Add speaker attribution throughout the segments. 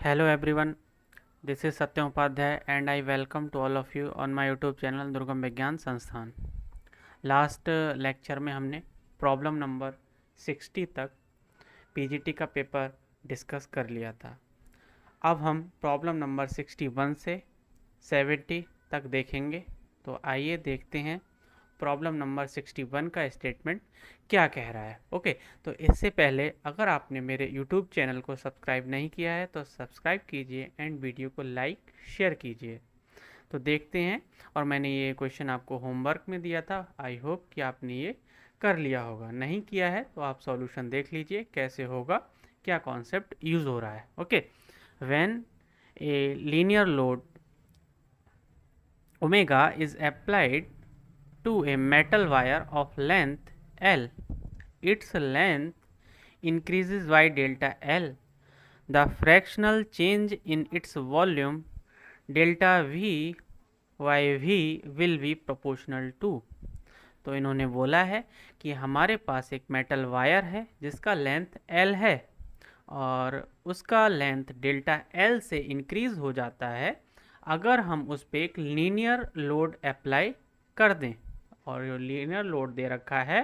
Speaker 1: Hello everyone, this is Satyam Upadhyay and I welcome to all of you on my YouTube channel दुर्गम विज्ञान संस्थान। Last lecture में हमने problem number 60 तक PGT का paper discuss कर लिया था। अब हम प्रॉब्लम नंबर 61 से 70 तक देखेंगे। तो आइए देखते हैं प्रॉब्लम नंबर 61 का स्टेटमेंट क्या कह रहा है। ओके, तो इससे पहले अगर आपने मेरे यूट्यूब चैनल को सब्सक्राइब नहीं किया है तो सब्सक्राइब कीजिए एंड वीडियो को लाइक शेयर कीजिए। तो देखते हैं, और मैंने ये क्वेश्चन आपको होमवर्क में दिया था। आई होप कि आपने ये कर लिया होगा। नहीं किया है तो आप सॉल्यूशन देख लीजिए कैसे होगा, क्या कॉन्सेप्ट यूज़ हो रहा है। Okay, when a linear load omega is applied to a metal wire of length L. Its length increases by delta L. The fractional change in its volume delta V by V will be proportional to। तो इन्होंने बोला है कि हमारे पास एक metal wire है जिसका length L है और उसका लेंथ डेल्टा L से इंक्रीज हो जाता है अगर हम उस पर एक लीनियर लोड अप्लाई कर दें। और जो लीनियर लोड दे रखा है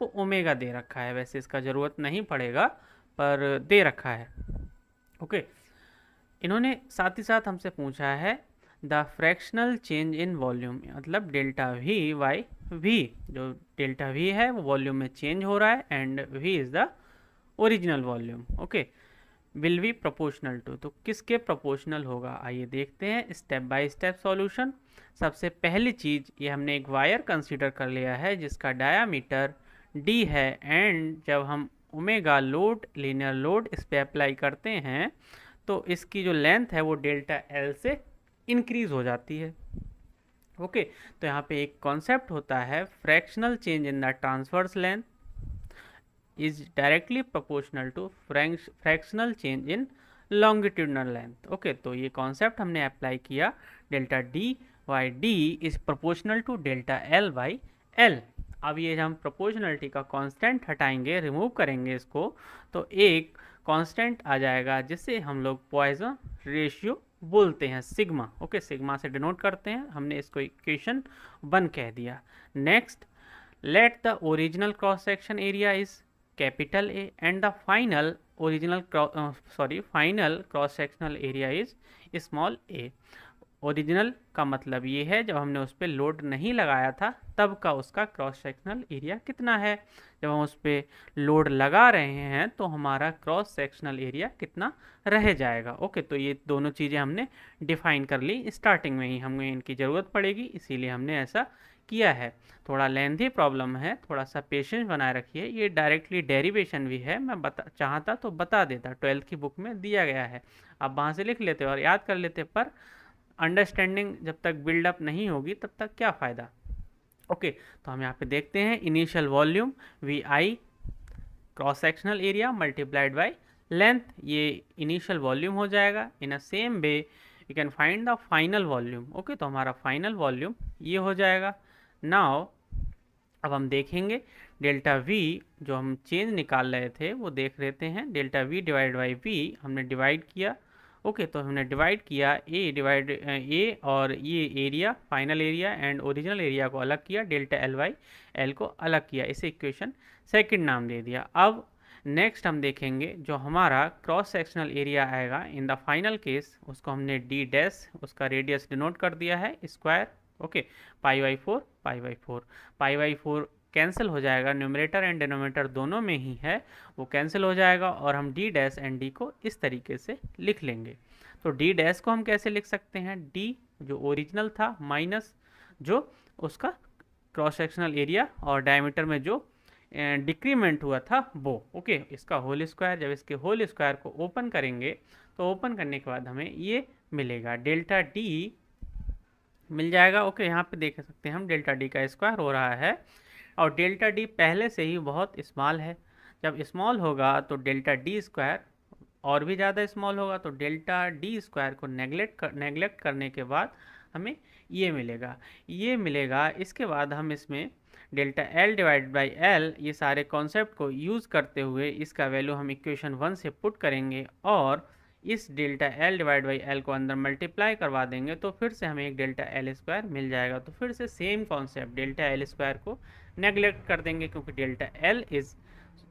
Speaker 1: वो ओमेगा दे रखा है। वैसे इसका ज़रूरत नहीं पड़ेगा पर दे रखा है। ओके, इन्होंने साथ ही साथ हमसे पूछा है the fractional change in volume, मतलब डेल्टा वी बाई वी। जो डेल्टा वी है वो वॉल्यूम में चेंज हो रहा है and V is the original volume. Okay, will be proportional to, तो किसके प्रोपोर्शनल होगा आइए देखते हैं स्टेप बाय स्टेप सॉल्यूशन। सबसे पहली चीज़, ये हमने एक वायर कंसीडर कर लिया है जिसका डायामीटर d है एंड जब हम ओमेगा लोड लीनियर लोड इस पे अप्लाई करते हैं तो इसकी जो लेंथ है वो डेल्टा L से इंक्रीज हो जाती है। ओके, तो यहाँ पे एक कॉन्सेप्ट होता है fractional change in the transverse length is directly proportional to fractional change in longitudinal length। Okay, तो ये कॉन्सेप्ट हमने अप्लाई किया, delta D by D is proportional to delta L by L. अब ये हम प्रोपोर्शनलिटी का कांस्टेंट हटाएंगे, remove करेंगे इसको, तो एक कांस्टेंट आ जाएगा जिससे हम लोग पॉइजन रेशियो बोलते हैं, सिग्मा। ओके, सिग्मा से डिनोट करते हैं, हमने इसको इक्वेशन 1 कह दिया। Next, let the original cross section area is capital A and the final final cross sectional area is small a। Original का मतलब ये है जब हमने उस पर लोड नहीं लगाया था तब का उसका क्रॉस सेक्शनल एरिया कितना है। जब हम उस पर लोड लगा रहे हैं तो हमारा क्रॉस सेक्शनल एरिया कितना रह जाएगा। ओके, तो ये दोनों चीज़ें हमने डिफाइन कर ली, स्टार्टिंग में ही हमें इनकी ज़रूरत पड़ेगी इसीलिए हमने ऐसा किया है। थोड़ा लेंथी प्रॉब्लम है, थोड़ा सा पेशेंस बनाए रखिए। ये डायरेक्टली डेरिवेशन भी है, मैं चाहता तो बता देता, 12th की बुक में दिया गया है, आप वहाँ से लिख लेते और याद कर लेते, पर अंडरस्टैंडिंग जब तक बिल्डअप नहीं होगी तब तक क्या फ़ायदा। ओके, तो हम यहाँ पे देखते हैं initial volume V I cross sectional area multiplied by length, ये इनिशियल वॉल्यूम हो जाएगा। In a same way you can find the final volume. Okay, तो हमारा फाइनल वॉल्यूम ये हो जाएगा। नाउ अब हम देखेंगे डेल्टा वी, जो हम चेंज निकाल रहे थे वो देख लेते हैं। Delta V divide by V हमने डिवाइड किया। ओके, तो हमने डिवाइड किया ए और ये area final area and original area को अलग किया, डेल्टा एल बाई एल को अलग किया, इसे इक्वेशन सेकंड नाम दे दिया। अब नेक्स्ट हम देखेंगे जो हमारा क्रॉस सेक्शनल एरिया आएगा इन द फाइनल केस, उसको हमने डी डैश उसका रेडियस डिनोट कर दिया है square. Okay, pi by 4 pi by 4 pi by 4 cancel हो जाएगा, न्यूमरेटर एंड डिनोमिनेटर दोनों में ही है, वो कैंसिल हो जाएगा और हम डी डैश एंड डी को इस तरीके से लिख लेंगे। तो डी डैश को हम कैसे लिख सकते हैं, डी जो ओरिजिनल था माइनस जो उसका क्रॉस सेक्शनल एरिया और डायमीटर में जो डिक्रीमेंट हुआ था वो। ओके, इसका होल स्क्वायर, जब इसके होल स्क्वायर को ओपन करेंगे तो ओपन करने के बाद हमें ये मिलेगा, डेल्टा डी मिल जाएगा। ओके, यहाँ पे देख सकते हैं हम डेल्टा डी का स्क्वायर हो रहा है और डेल्टा डी पहले से ही बहुत स्मॉल है। जब स्मॉल होगा तो डेल्टा डी स्क्वायर और भी ज़्यादा स्मॉल होगा, तो डेल्टा डी स्क्वायर को नेगलेक्ट करने के बाद हमें ये मिलेगा। इसके बाद हम इसमें delta L divide by L ये सारे कॉन्सेप्ट को यूज़ करते हुए इसका वैल्यू हम इक्वेशन 1 से पुट करेंगे और इस delta L divide by L को अंदर मल्टीप्लाई करवा देंगे तो फिर से हमें एक डेल्टा एल स्क्वायर मिल जाएगा। तो फिर से same concept, delta L square को नेग्लेक्ट कर देंगे क्योंकि delta L is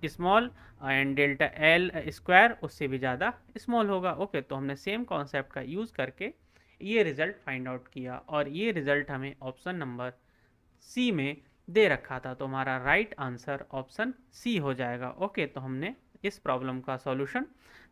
Speaker 1: small and delta L square उससे भी ज़्यादा स्मॉल होगा। ओके, तो हमने सेम कॉन्सेप्ट का यूज़ करके ये रिज़ल्ट फाइंड आउट किया और ये रिज़ल्ट हमें ऑप्शन नंबर सी में दे रखा था। तो हमारा राइट आंसर ऑप्शन सी हो जाएगा। ओके, तो हमने इस प्रॉब्लम का सॉल्यूशन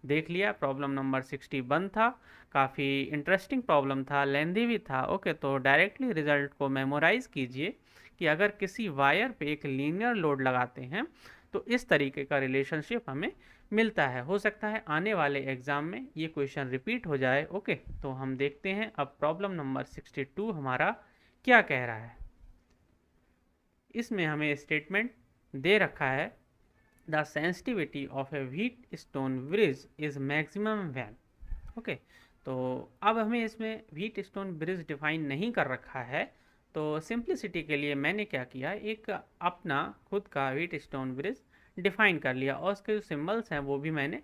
Speaker 1: देख लिया। प्रॉब्लम नंबर 61 था, काफ़ी इंटरेस्टिंग प्रॉब्लम था, लेंदी भी था। ओके, तो डायरेक्टली रिजल्ट को मेमोराइज कीजिए कि अगर किसी वायर पे एक लीनियर लोड लगाते हैं तो इस तरीके का रिलेशनशिप हमें मिलता है। हो सकता है आने वाले एग्जाम में ये क्वेश्चन रिपीट हो जाए। ओके, तो हम देखते हैं अब प्रॉब्लम नंबर 62 हमारा क्या कह रहा है। इसमें हमें स्टेटमेंट दे रखा है the sensitivity of a Wheatstone bridge is maximum when. Okay, तो अब हमें इसमें व्हीट स्टोन ब्रिज डिफाइन नहीं कर रखा है, तो सिंप्लिसिटी के लिए मैंने क्या किया, एक अपना खुद का व्हीट स्टोन ब्रिज डिफाइन कर लिया और उसके जो सिंबल्स हैं वो भी मैंने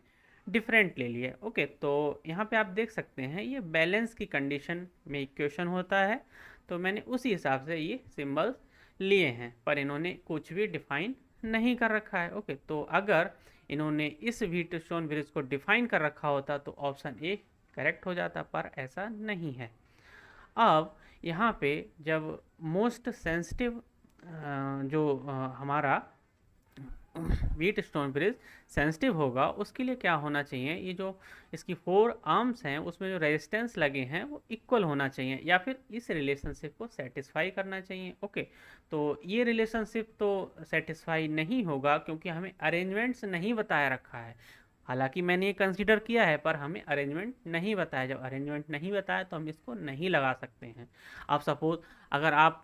Speaker 1: डिफरेंट ले लिए। ओके, तो यहाँ पे आप देख सकते हैं ये बैलेंस की कंडीशन में इक्वेशन होता है, तो मैंने उसी हिसाब से ये सिंबल्स लिए हैं, पर इन्होंने कुछ भी डिफाइन नहीं कर रखा है। ओके, तो अगर इन्होंने इस व्हीट स्टोन ब्रिज को डिफाइन कर रखा होता तो ऑप्शन ए करेक्ट हो जाता, पर ऐसा नहीं है। अब यहाँ पे जब मोस्ट सेंसिटिव जो हमारा व्हीट स्टोन ब्रिज सेंसिटिव होगा उसके लिए क्या होना चाहिए, ये जो इसकी 4 आर्म्स हैं उसमें जो रेजिस्टेंस लगे हैं वो इक्वल होना चाहिए या फिर इस रिलेशनशिप को सेटिस्फाई करना चाहिए। ओके, तो ये रिलेशनशिप तो सेटिस्फाई नहीं होगा क्योंकि हमें अरेंजमेंट्स नहीं बताया रखा है। हालांकि मैंने ये कंसीडर किया है पर हमें अरेंजमेंट नहीं बताया। जब अरेंजमेंट नहीं बताया तो हम इसको नहीं लगा सकते हैं। आप सपोज अगर आप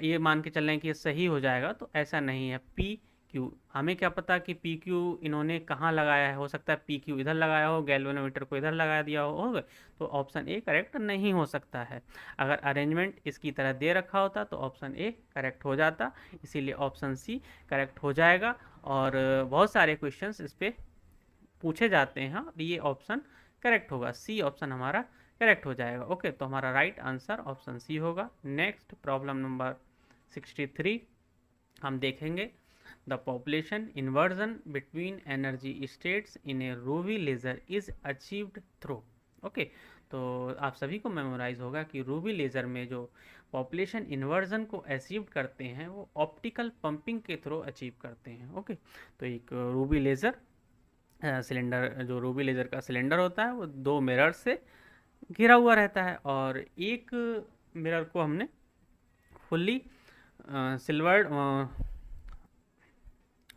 Speaker 1: ये मान के चल रहे हैं कि ये सही हो जाएगा तो ऐसा नहीं है। पी क्यू, हमें क्या पता कि पी क्यू इन्होंने कहाँ लगाया है, हो सकता है पी क्यू इधर लगाया हो, गैल्वेनोमीटर को इधर लगा दिया हो, तो ऑप्शन ए करेक्ट नहीं हो सकता है। अगर अरेंजमेंट इसकी तरह दे रखा होता तो ऑप्शन ए करेक्ट हो जाता, इसीलिए ऑप्शन सी करेक्ट हो जाएगा। और बहुत सारे क्वेश्चंस इस पर पूछे जाते हैं और ये ऑप्शन करेक्ट होगा, सी ऑप्शन हमारा करेक्ट हो जाएगा। ओके, तो हमारा राइट आंसर ऑप्शन सी होगा। नेक्स्ट प्रॉब्लम नंबर 63 हम देखेंगे। The population inversion between energy states in A Ruby laser is achieved through. Okay, तो आप सभी को मेमोराइज होगा कि रूबी लेज़र में जो पॉपुलेशन इन्वर्जन को अचीव करते हैं वो ऑप्टिकल पंपिंग के थ्रू अचीव करते हैं। ओके, तो एक रूबी लेज़र सिलेंडर, जो रूबी लेज़र का सिलेंडर होता है वो 2 मिरर से घिरा हुआ रहता है और एक मिरर को हमने फुल्ली सिल्वर्ड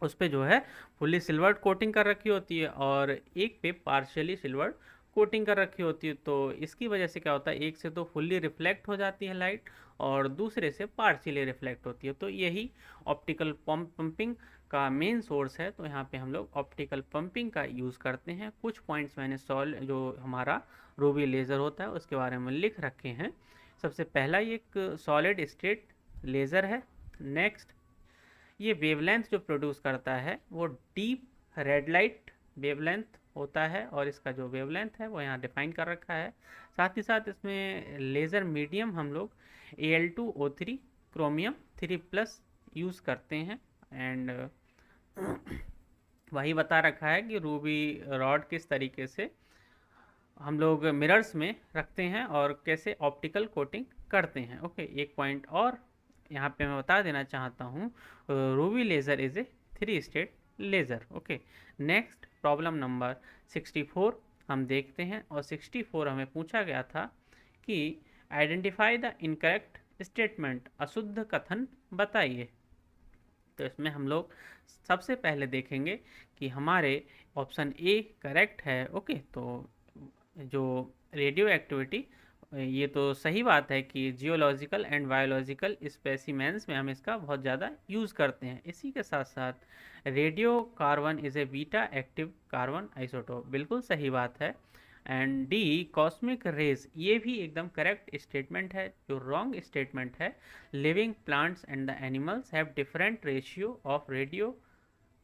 Speaker 1: उस पर जो है फुल्ली सिल्वर्ड कोटिंग कर रखी होती है और एक पे पार्शियली सिल्वर्ड कोटिंग कर रखी होती है। तो इसकी वजह से क्या होता है, एक से तो फुल्ली रिफ्लेक्ट हो जाती है लाइट और दूसरे से पार्शियली रिफ्लेक्ट होती है। तो यही ऑप्टिकल पंपिंग का मेन सोर्स है। तो यहाँ पे हम लोग ऑप्टिकल पंपिंग का यूज़ करते हैं। कुछ पॉइंट्स मैंने जो हमारा रूबी लेज़र होता है उसके बारे में लिख रखे हैं। सबसे पहला ये एक सॉलिड स्टेट लेज़र है। नेक्स्ट, ये वेवलेंथ जो प्रोड्यूस करता है वो डीप रेड लाइट वेवलेंथ होता है और इसका जो वेवलेंथ है वो यहाँ डिफाइन कर रखा है। साथ ही साथ इसमें लेज़र मीडियम हम लोग Al2O3 क्रोमियम 3+ यूज़ करते हैं एंड वही बता रखा है कि रूबी रॉड किस तरीके से हम लोग मिरर्स में रखते हैं और कैसे ऑप्टिकल कोटिंग करते हैं। ओके, एक पॉइंट और यहाँ पे मैं बता देना चाहता हूँ, Ruby laser is a 3 state laser. Okay, next problem number 64 हम देखते हैं और 64 हमें पूछा गया था कि आइडेंटिफाई द इनकरेक्ट स्टेटमेंट, अशुद्ध कथन बताइए। तो इसमें हम लोग सबसे पहले देखेंगे कि हमारे ऑप्शन ए करेक्ट है। ओके, तो जो रेडियो एक्टिविटी, ये तो सही बात है कि जियोलॉजिकल एंड बायोलॉजिकल स्पेसिमेंस में हम इसका बहुत ज़्यादा यूज़ करते हैं। इसी के साथ साथ radio carbon is a beta active carbon isotope, बिल्कुल सही बात है। एंड डी कॉस्मिक रेज, ये भी एकदम करेक्ट स्टेटमेंट है। जो रॉन्ग स्टेटमेंट है, living plants and the animals have different ratio of radio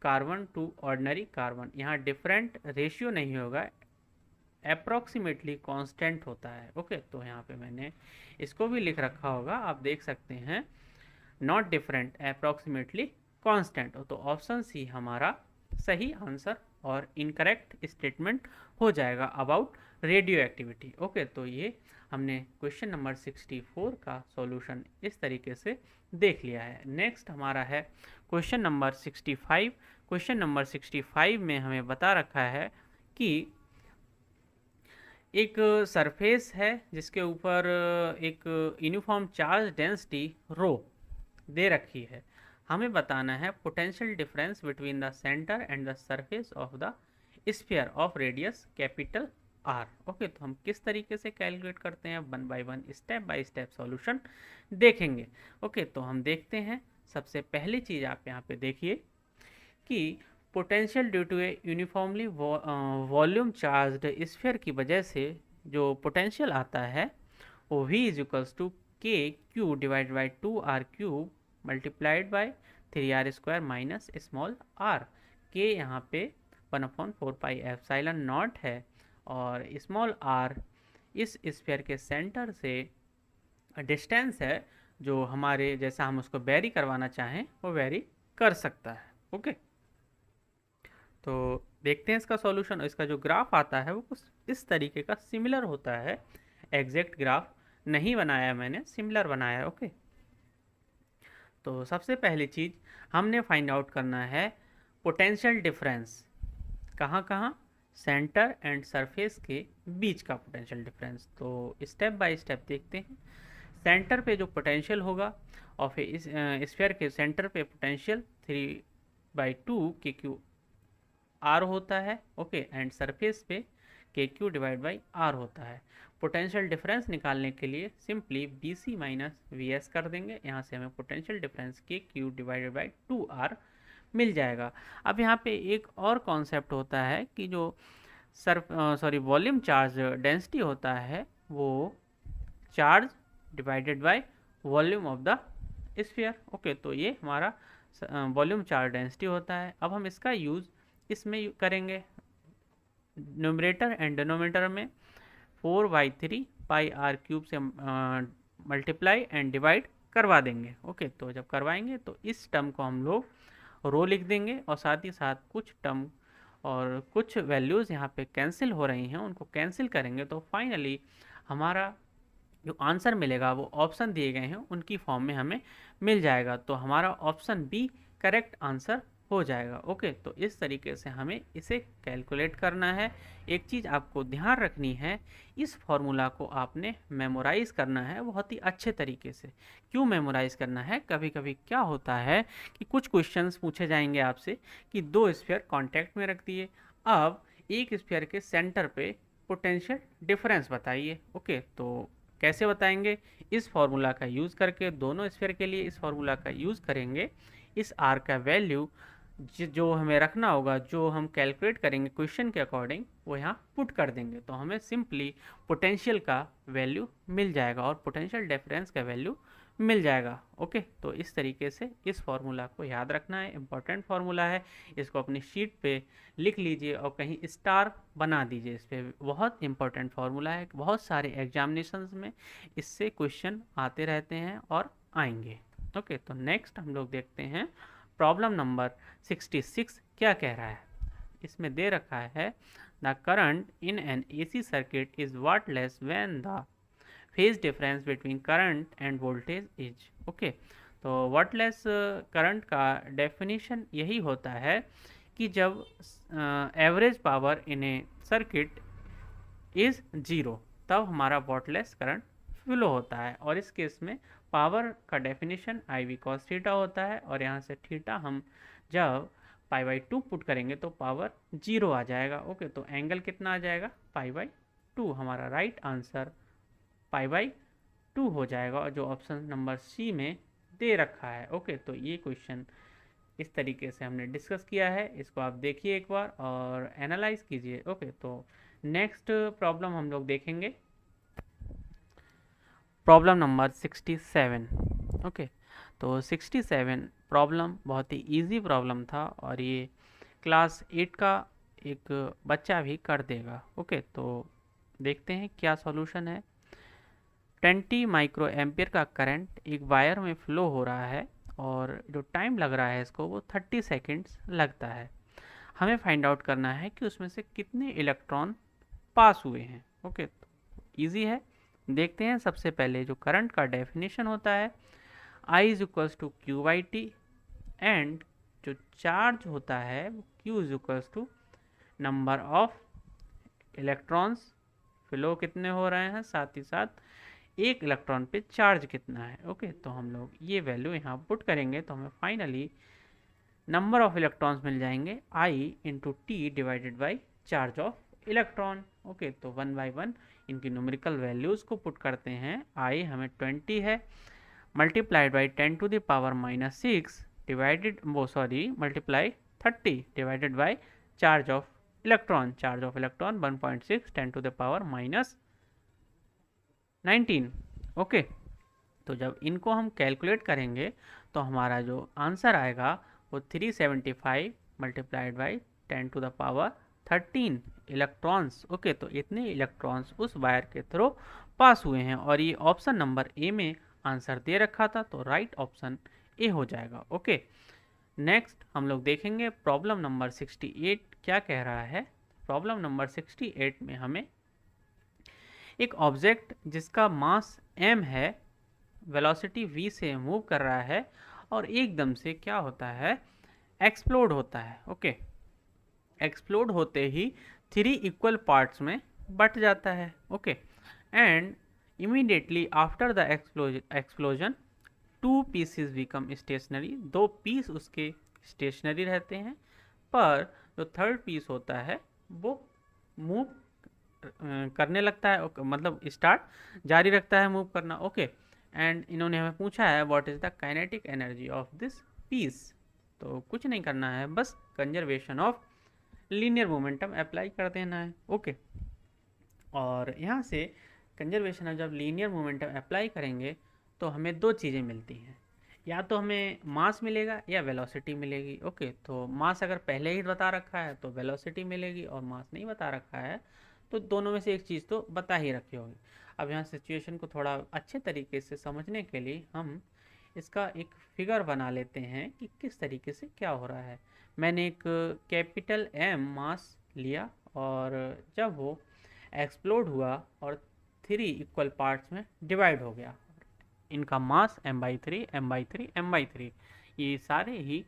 Speaker 1: carbon to ordinary carbon, यहाँ डिफरेंट रेशियो नहीं होगा, अप्रॉक्सीमेटली कांस्टेंट होता है। ओके, तो यहाँ पे मैंने इसको भी लिख रखा होगा, आप देख सकते हैं, नॉट डिफरेंट, अप्रॉक्सीमेटली कांस्टेंट। तो ऑप्शन सी हमारा सही आंसर और इनकरेक्ट स्टेटमेंट हो जाएगा अबाउट रेडियो एक्टिविटी। ओके, तो ये हमने क्वेश्चन नंबर 64 का सॉल्यूशन इस तरीके से देख लिया है। नेक्स्ट हमारा है क्वेश्चन नंबर 65। क्वेश्चन नंबर 65 में हमें बता रखा है कि एक सरफेस है जिसके ऊपर एक यूनिफॉर्म चार्ज डेंसिटी रो दे रखी है। हमें बताना है potential difference between the centre and the surface of the sphere of radius capital R. Okay, तो हम किस तरीके से कैलकुलेट करते हैं, one by one step by step solution देखेंगे। ओके, तो हम देखते हैं। सबसे पहली चीज़ आप यहाँ पे देखिए कि potential due to a uniformly volume charged sphere की वजह से जो पोटेंशियल आता है वो V is equals to K Q divide by 2r cube multiplied by 3r square minus small r। K यहाँ पे 1/4 एप्सिलॉन नॉट है और स्मॉल r इस स्फीयर के सेंटर से डिस्टेंस है जो हमारे जैसा हम उसको वेरी करवाना चाहें वो वेरी कर सकता है। ओके, तो देखते हैं इसका सॉल्यूशन। इसका जो ग्राफ आता है वो कुछ इस तरीके का सिमिलर होता है। एग्जैक्ट ग्राफ नहीं बनाया मैंने, सिमिलर बनाया है। ओके, तो सबसे पहली चीज़ हमने फाइंड आउट करना है पोटेंशियल डिफरेंस, कहाँ कहाँ, सेंटर एंड सरफेस के बीच का पोटेंशियल डिफरेंस। तो स्टेप बाय स्टेप देखते हैं। सेंटर पे जो पोटेंशियल होगा और फिर इस स्फीयर के सेंटर पे पोटेंशियल 3/2 के क्यू आर होता है। ओके, एंड सरफेस पे के क्यू डिवाइड बाई आर होता है। पोटेंशियल डिफरेंस निकालने के लिए simply V C minus V S कर देंगे। यहाँ से हमें potential difference K Q divided by 2r मिल जाएगा। अब यहाँ पे एक और कॉन्सेप्ट होता है कि जो वॉल्यूम चार्ज डेंसिटी होता है वो charge divided by volume of the sphere. Okay, तो ये हमारा वॉल्यूम चार्ज डेंसिटी होता है। अब हम इसका यूज़ इसमें करेंगे, न्यूमरेटर एंड डिनोमिनेटर में 4/3 पाई आर क्यूब से मल्टीप्लाई एंड डिवाइड करवा देंगे। ओके, तो जब करवाएंगे तो इस टर्म को हम लोग रो लिख देंगे और साथ ही साथ कुछ टर्म और कुछ वैल्यूज़ यहाँ पे कैंसिल हो रही हैं उनको कैंसिल करेंगे तो फाइनली हमारा जो आंसर मिलेगा वो ऑप्शन दिए गए हैं उनकी फॉर्म में हमें मिल जाएगा। तो हमारा ऑप्शन बी करेक्ट आंसर हो जाएगा। ओके, तो इस तरीके से हमें इसे कैलकुलेट करना है। एक चीज़ आपको ध्यान रखनी है, इस फॉर्मूला को आपने मेमोराइज़ करना है बहुत ही अच्छे तरीके से। क्यों मेमोराइज़ करना है, कभी कभी क्या होता है कि कुछ क्वेश्चंस पूछे जाएंगे आपसे कि दो स्फीयर कांटेक्ट में रख दिए, अब एक स्फीयर के सेंटर पे पोटेंशियल डिफरेंस बताइए। ओके, तो कैसे बताएंगे, इस फॉर्मूला का यूज़ करके, दोनों स्फीयर के लिए इस फॉर्मूला का यूज़ करेंगे। इस आर का वैल्यू जो हमें रखना होगा, जो हम कैलकुलेट करेंगे क्वेश्चन के अकॉर्डिंग, वो यहाँ पुट कर देंगे तो हमें सिंपली पोटेंशियल का वैल्यू मिल जाएगा और पोटेंशियल डिफरेंस का वैल्यू मिल जाएगा। ओके, तो इस तरीके से इस फार्मूला को याद रखना है, इम्पॉर्टेंट फार्मूला है। इसको अपनी शीट पे लिख लीजिए और कहीं स्टार बना दीजिए इस पर। बहुत इंपॉर्टेंट फार्मूला है, बहुत सारे एग्जामिनेशंस में इससे क्वेश्चन आते रहते हैं और आएंगे। ओके, तो नेक्स्ट हम लोग देखते हैं प्रॉब्लम नंबर 66 क्या कह रहा है। इसमें दे रखा है the current in an AC circuit is wattless when the phase difference between current end voltage is. Okay, तो वाटलेस करंट का डेफिनेशन यही होता है कि जब average power in A circuit is 0 तब हमारा वाटलेस करंट फ्लो होता है। और इस केस में पावर का डेफिनेशन IV cos थीटा होता है और यहाँ से थीटा हम जब π/2 पुट करेंगे तो पावर 0 आ जाएगा। ओके, तो एंगल कितना आ जाएगा, π/2। हमारा राइट आंसर π/2 हो जाएगा और जो ऑप्शन नंबर सी में दे रखा है। ओके, तो ये क्वेश्चन इस तरीके से हमने डिस्कस किया है, इसको आप देखिए एक बार और एनालाइज कीजिए। ओके, तो नेक्स्ट प्रॉब्लम हम लोग देखेंगे, प्रॉब्लम नंबर 67। ओके, तो 67 प्रॉब्लम बहुत ही इजी प्रॉब्लम था और ये क्लास 8 का एक बच्चा भी कर देगा। ओके, तो देखते हैं क्या सॉल्यूशन है। 20 माइक्रो एम्पियर का करंट एक वायर में फ्लो हो रहा है और जो टाइम लग रहा है इसको वो 30 सेकेंड्स लगता है। हमें फाइंड आउट करना है कि उसमें से कितने इलेक्ट्रॉन पास हुए हैं। ओके, तो ईजी है। देखते हैं, सबसे पहले जो करंट का डेफिनेशन होता है I is equals to Q by T, and जो चार्ज होता है वो Q is equals to number of electrons flow कितने हो रहे हैं, साथ ही साथ एक इलेक्ट्रॉन पे चार्ज कितना है। ओके, तो हम लोग ये वैल्यू यहाँ पुट करेंगे तो हमें फाइनली नंबर ऑफ इलेक्ट्रॉन्स मिल जाएंगे I into T divided by charge of electron. Okay, तो 1 बाई 1 इनकी न्यूमेरिकल वैल्यूज़ को पुट करते हैं। I हमें 20 है, multiplied by 10 to the power -6 divided multiply 30 divided by charge of electron. Charge of electron 1.6 10 to the power -19। Okay, तो जब इनको हम कैलकुलेट करेंगे तो हमारा जो आंसर आएगा वो 375 multiplied by 10 to the power 13 electrons. Okay, तो इतने इलेक्ट्रॉन्स उस वायर के थ्रू पास हुए हैं और ये ऑप्शन नंबर ए में आंसर दे रखा था, तो राइट ऑप्शन ए हो जाएगा। ओके, नेक्स्ट हम लोग देखेंगे प्रॉब्लम नंबर 68 क्या कह रहा है। प्रॉब्लम नंबर 68 में हमें एक ऑब्जेक्ट जिसका मास m है, वेलोसिटी v से मूव कर रहा है और एकदम से क्या होता है, एक्सप्लोड होता है। ओके, एक्सप्लोड होते ही 3 इक्वल पार्ट्स में बट जाता है। Okay, and immediately after the explosion 2 pieces become stationary, 2 piece उसके स्टेशनरी रहते हैं, पर जो थर्ड पीस होता है वो मूव करने लगता है, मतलब स्टार्ट जारी रखता है मूव करना। ओके, एंड इन्होंने हमें पूछा है what is the kinetic energy of this piece. तो कुछ नहीं करना है, बस conservation of linear momentum apply कर देना है। ओके, और यहाँ से कंजर्वेशन ऑफ जब लीनियर मोमेंटम अप्लाई करेंगे तो हमें दो चीज़ें मिलती हैं, या तो हमें मास मिलेगा या वेलोसिटी मिलेगी। ओके, तो मास अगर पहले ही बता रखा है तो वेलोसिटी मिलेगी, और मास नहीं बता रखा है तो दोनों में से एक चीज़ तो बता ही रखी होगी। अब यहाँ सिचुएशन को थोड़ा अच्छे तरीके से समझने के लिए हम इसका एक फिगर बना लेते हैं कि किस तरीके से क्या हो रहा है। मैंने एक कैपिटल M मास लिया और जब वो एक्सप्लोड हुआ और 3 इक्वल पार्ट्स में डिवाइड हो गया, इनका मास m/3 m/3 m/3, ये सारे ही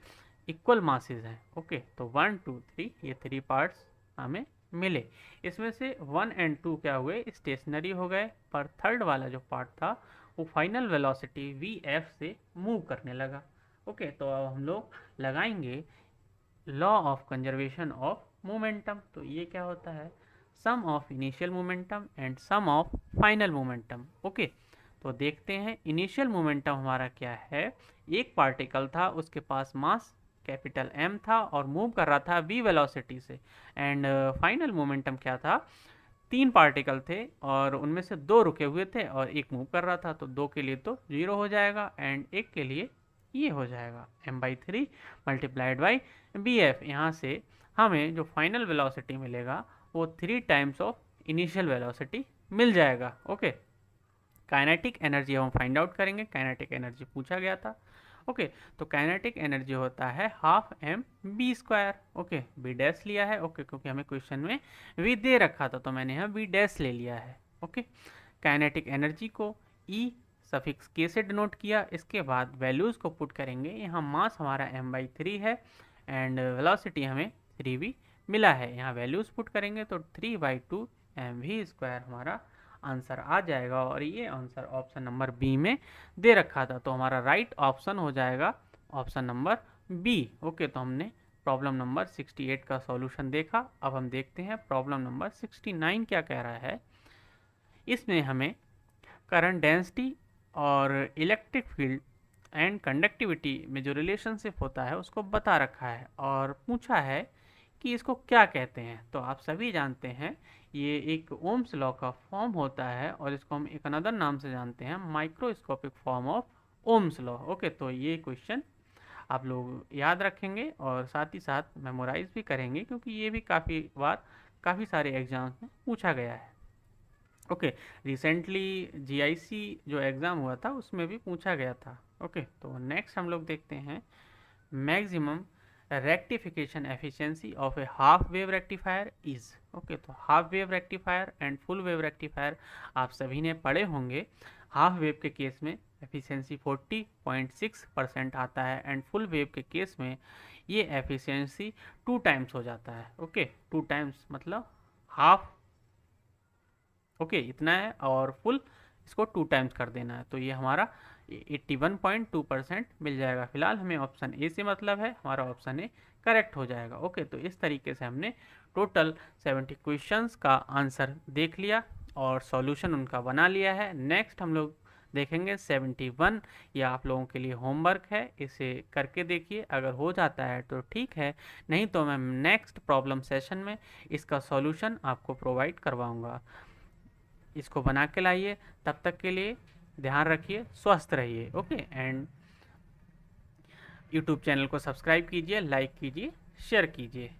Speaker 1: इक्वल मासेस हैं। ओके, तो 1 2 3 ये 3 पार्ट्स हमें मिले। इसमें से 1 एंड 2 क्या हुए, स्टेशनरी हो गए, पर थर्ड वाला जो पार्ट था वो फाइनल वेलोसिटी vf से मूव करने लगा। ओके, तो अब हम लोग लगाएंगे law of conservation of momentum. तो ये क्या होता है, sum of initial momentum and sum of final momentum. Okay, तो देखते हैं इनिशियल मोमेंटम हमारा क्या है। एक पार्टिकल था, उसके पास मास कैपिटल M था और मूव कर रहा था v वेलोसिटी से। एंड फाइनल मोमेंटम क्या था, 3 पार्टिकल थे और उनमें से 2 रुके हुए थे और एक मूव कर रहा था, तो 2 के लिए तो 0 हो जाएगा एंड एक के लिए ये हो जाएगा m/3 मल्टीप्लाइड बाई bf। यहाँ से हमें जो फाइनल वेलोसिटी मिलेगा वो 3 टाइम्स ऑफ इनिशियल वेलोसिटी मिल जाएगा। ओके, काइनेटिक एनर्जी हम फाइंड आउट करेंगे, काइनेटिक एनर्जी पूछा गया था। ओके, तो काइनेटिक एनर्जी होता है half mv²। Okay, v dash लिया है। ओके, क्योंकि हमें क्वेश्चन में v दे रखा था तो मैंने यहाँ v डैश ले लिया है। ओके, काइनेटिक एनर्जी को e सफिक्स k से डिनोट किया, इसके बाद वैल्यूज़ को पुट करेंगे। यहाँ मास हमारा m/3 है एंड वेलोसिटी हमें 3v मिला है, यहाँ वैल्यूज़ पुट करेंगे तो 3/2 mv² हमारा आंसर आ जाएगा, और ये आंसर ऑप्शन नंबर बी में दे रखा था, तो हमारा राइट ऑप्शन हो जाएगा ऑप्शन नंबर बी। ओके, तो हमने प्रॉब्लम नंबर 68 का सॉल्यूशन देखा। अब हम देखते हैं प्रॉब्लम नंबर 69 क्या कह रहा है। इसमें हमें करंट डेंसिटी और इलेक्ट्रिक फील्ड एंड कंडक्टिविटी में जो रिलेशनशिप होता है उसको बता रखा है और पूछा है कि इसको क्या कहते हैं। तो आप सभी जानते हैं ये एक ओम्स लॉ का फॉर्म होता है और इसको हम एक अनदर नाम से जानते हैं, microscopic form of Ohm's law. Okay, तो ये क्वेश्चन आप लोग याद रखेंगे और साथ ही साथ मेमोराइज भी करेंगे, क्योंकि ये भी काफ़ी सारे एग्जाम्स में पूछा गया है। ओके, रिसेंटली जीआईसी जो एग्ज़ाम हुआ था उसमें भी पूछा गया था। ओके, तो नेक्स्ट हम लोग देखते हैं maximum rectification efficiency of a half wave rectifier is. Okay, तो half wave rectifier and full wave rectifier आप सभी ने पढ़े होंगे। हाफ वेव के केस में एफिशिएंसी 40.6% आता है एंड फुल वेव के केस में ये एफिशिएंसी 2 टाइम्स हो जाता है। ओके, 2 टाइम्स मतलब हाफ, ओके इतना है, और फुल इसको 2 टाइम्स कर देना है, तो ये हमारा 81.2% मिल जाएगा। फिलहाल हमें ऑप्शन ए से मतलब है, हमारा ऑप्शन ए करेक्ट हो जाएगा। ओके, तो इस तरीके से हमने टोटल 70 क्वेश्चंस का आंसर देख लिया और सॉल्यूशन उनका बना लिया है। नेक्स्ट हम लोग देखेंगे 71। ये आप लोगों के लिए होमवर्क है, इसे करके देखिए, अगर हो जाता है तो ठीक है, नहीं तो मैं नेक्स्ट प्रॉब्लम सेशन में इसका सॉल्यूशन आपको प्रोवाइड करवाऊँगा। इसको बना के लाइए, तब तक के लिए ध्यान रखिए, स्वस्थ रहिए। ओके, एंड यूट्यूब चैनल को सब्सक्राइब कीजिए, लाइक कीजिए, शेयर कीजिए।